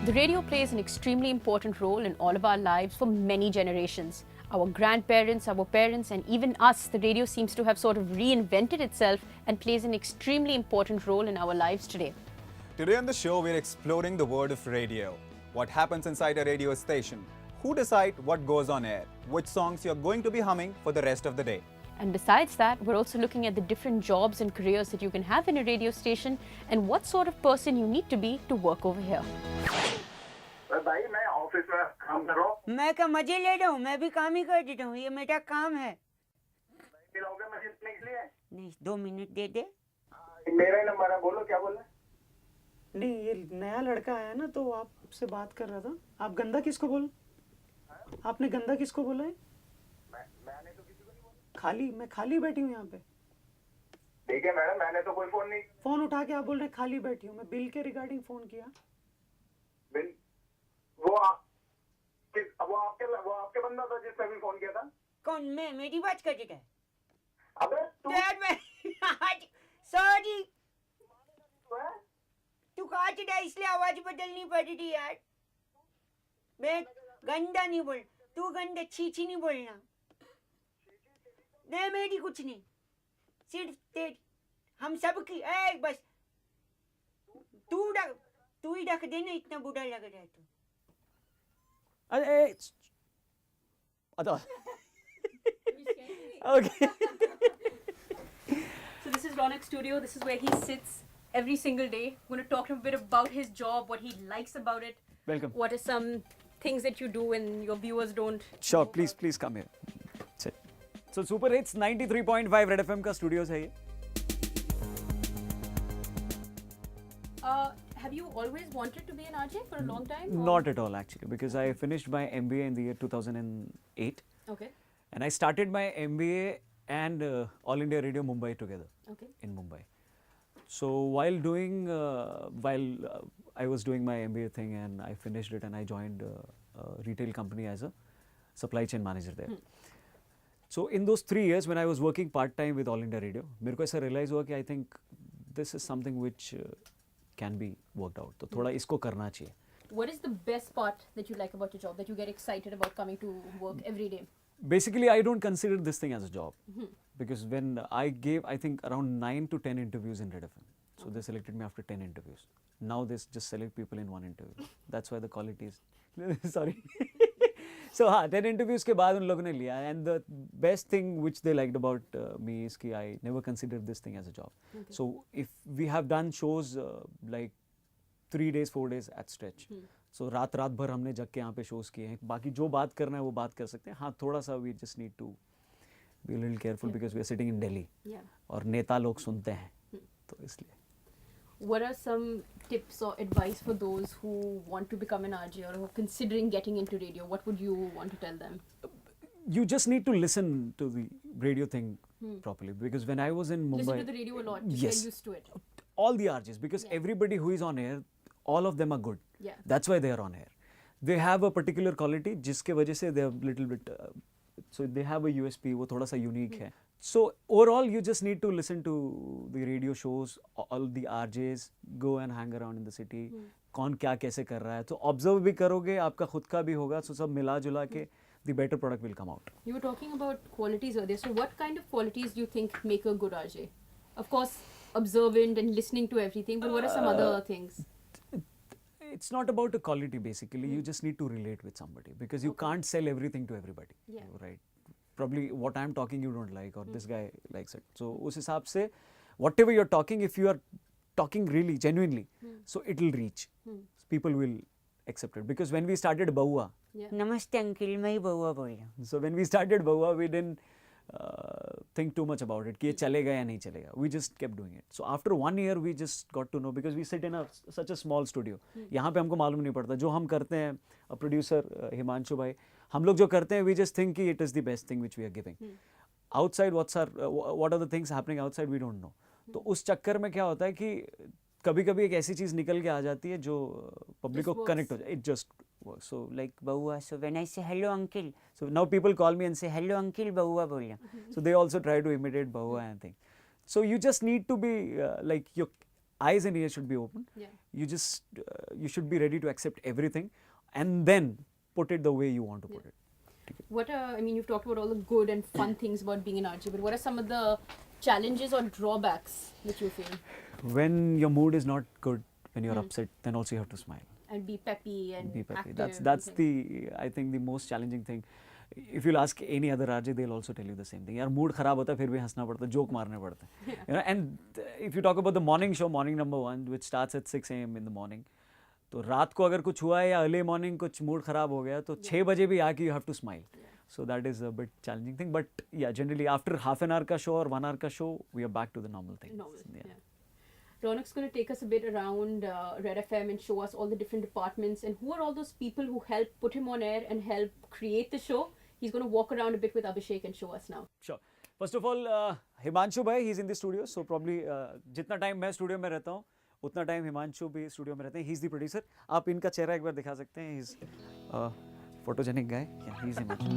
The radio plays an extremely important role in all of our lives for many generations. Our grandparents, our parents, and even us, the radio seems to have sort of reinvented itself and plays an extremely important role in our lives today. Today on the show, we're exploring the world of radio. What happens inside a radio station? Who decides what goes on air? Which songs you're going to be humming for the rest of the day? And besides that, we're also looking at the different jobs and careers that you can have in a radio station and what sort of person you need to be to work over here. भाई मैं office में काम कर रहा हूँ। मैं क्या मजे ले रहा हूँ? मैं भी काम ही कर देता हूँ, ये मेरा काम है। मिलोगे मुझे इतने के लिए? नहीं, 2 मिनट दे दे। मेरा ही नंबर है, बोलो क्या बोला? नहीं, ये नया लड़का आया ना तो आपसे बात कर रहा था। आप गंदा किसको बोल? आपने गंदा किसको बोला है? मैंने तो किसी को नहीं बोला। मैं खाली बैठी हूँ यहाँ पे। ठीक है मैडम, मैंने तो कोई फोन नहीं। फोन उठा के आप बोल रहे खाली बैठी हूँ। मैं बिल के रिगार्डिंग फोन किया। बिल वो आपके बंदा था जिसने भी फोन किया था। कौन? मैं? मेरी बात कर रहा है। अबे तू सॉरी, तू कहा था इसलिए आवाज बदलनी पड़ी थी यार। मैं गंदा नहीं बोल, तू गंदा छीछी नहीं बोलना। नहीं मेरी कुछ नहीं, सिर्फ तेरी, हम सब की। बस तू ही रख देना, इतना बुरा लग रहा है तो। अरे okay. So this is Ronak Studio. This is where he sits every single day. We're going to talk to him a bit about his job, what he likes about it. Welcome. What are some things that you do and your viewers don't? Sure, please come here. Sit. So Super Hits 93.5 Red FM का studios है ये. Have you always wanted to be an RJ for a long time? Or? Not at all actually, because I finished my MBA in the year 2008. Okay. And I started my MBA and All India Radio Mumbai together. Okay. In Mumbai. So while I was doing my MBA thing and I finished it and I joined a retail company as a supply chain manager there. So in those 3 years when I was working part-time with All India Radio, मेरे को ऐसा realize हुआ कि I think this is something which can be worked out. तो थोड़ा इसको करना चाहिए. What is the best part that you like about your job, that you get excited about coming to work every day? Basically, I don't consider this thing as a job. Because when I gave, I think, around 9 to 10 interviews in Red FM. So they selected me after 10 interviews. Now they just select people in 1 interview. That's why the quality is... Sorry. So, 10 interviews के बाद उन लोगों ने लिया. And the best thing which they liked about me is कि I never considered this thing as a job. Okay. So, if we have done shows like 3 days, 4 days at stretch. So, रात भर हमने जग के यहाँ पे shows किए हैं. बाकी जो बात करना है वो बात कर सकते हैं. हाँ, थोड़ा सा we just need to be a little careful because we are sitting in Delhi. Yeah. और नेता लोग सुनते हैं. तो इसलिए. What are some tips or advice for those who want to become an RJ or who are considering getting into radio? What would you want to tell them? You just need to listen to the radio thing properly, because when I was in Mumbai... Listen to the radio a lot to yes, get used to it. All the RJs, because everybody who is on air, all of them are good. Yeah. That's why they are on air. They have a particular quality, जिसके वजह से they are little bit... so they have a USP, वो थोड़ा सा unique है. So overall, you just need to listen to the radio shows, all the RJs, go and hang around in the city. कौन क्या कैसे कर रहा है, तो observe भी करोगे, आपका खुद का भी होगा, so सब मिला जुला के the better product will come out. You were talking about qualities earlier. So what kind of qualities do you think make a good RJ? Of course, observant and listening to everything, but what are some other things? It's not about a quality basically, you just need to relate with somebody, because you can't sell everything to everybody. Yeah. Right? Probably what I'm talking you don't like, or this guy likes it. So उस हिसाब से whatever you're talking, if you are talking really genuinely, so it will reach. People will accept it. Because when we started Bahua, नमस्ते uncle, मैं ही बहुआ बोल रहा हूँ. so when we started Bahua, we didn't think too much about it कि ये चलेगा या नहीं चलेगा. We just kept doing it. So after 1 year, we just got to know, because we sit in such a small studio. यहाँ पे हमको मालूम नहीं पड़ता. जो हम करते हैं, a producer हिमांशु भाई, हम लोग जो करते हैं, we just think कि it is the best thing which we are giving. Outside, what are the things happening outside, we don't know. तो उस चक्कर में क्या होता है कि कभी-कभी एक ऐसी चीज़ निकल के आ जाती है जो पब्लिक को कनेक्ट हो जाए. It just works. So like Bahua, so when I say hello uncle, so now people call me and say hello uncle, बहुआ बोल रहा. So they also try to imitate Bahua and things. So you just need to be like eyes and ears should be open. Yeah. You should be ready to accept everything, and then put it the way you want to put it. What are, I mean, you've talked about all the good and fun things about being an RJ, but what are some of the challenges or drawbacks that you feel? When your mood is not good, when you're upset, then also you have to smile. And be peppy and Be peppy. active. That's the, I think, the most challenging thing. If you'll ask any other RJ, they'll also tell you the same thing. यार mood खराब होता है फिर भी हंसना पड़ता है, joke मारने पड़ते हैं. You know, and if you talk about the morning show, morning number 1, which starts at 6 a.m. in the morning, तो रात को अगर कुछ हुआ है या early morning कुछ mood खराब हो गया तो 6 बजे भी आके you have to smile. So that is a bit challenging thing. But yeah, generally after half an hour ka show or 1 hour ka show, we are back to the normal thing. Normal, yeah. Ronak's going to take us a bit around Red FM and show us all the different departments and who are all those people who help put him on air and help create the show. He's going to walk around a bit with Abhishek and show us now. Sure. First of all, Himanshu bhai, he's in the studio. So probably जितना time मैं studio में रहता हूँ, उतना time Himanshu भी studio में रहते हैं. He's the producer. आप इनका चेहरा एक बार दिखा सकते हैं. He's photogenic guy. Yeah, he's Himanshu.